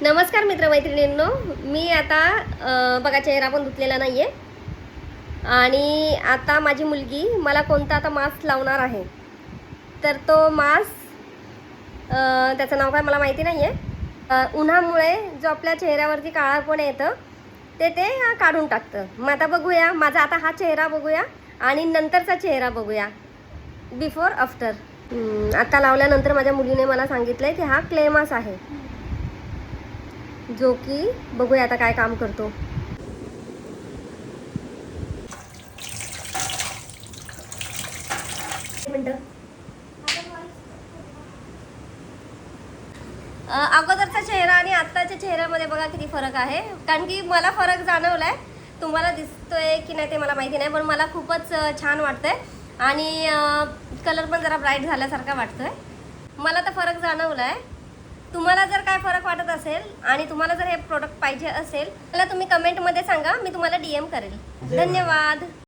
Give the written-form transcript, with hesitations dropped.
नमस्कार मित्रमैत्रिणींनो, मी आता बघा चेहरा पण धुतलेला नाही आहे आणि आता माझी मुलगी मला कोणता आता मास्क लावणार आहे. तर तो मास्क त्याचं नाव काय मला माहिती नाही आहे. उन्हामुळे जो आपल्या चेहऱ्यावरती काळापण येतं ते काढून टाकतं. मग आता बघूया माझा आता हा चेहरा बघूया आणि नंतरचा चेहरा बघूया, बिफोर आफ्टर. आता लावल्यानंतर माझ्या मुलीने मला सांगितलं की हा क्ले मास्क आहे, जो की बघूया आता काय काम करतो. अगोदरचा चेहरा आणि आत्ताच्या चेहऱ्यामध्ये बघा किती फरक आहे. कारण की मला फरक जाणवलाय, तुम्हाला दिसतोय की नाही ते मला माहिती नाही, पण मला खूपच छान वाटतंय आणि कलर पण जरा ब्राईट झाल्यासारखा वाटतोय. मला तर फरक जाणवलाय. तुम्हाला जर काय फरक वाटत असेल आणि तुम्हाला जर हे प्रोडक्ट पाहिजे असेल तर तुम्ही कमेंटमध्ये सांगा, मी तुम्हाला DM करेल. धन्यवाद.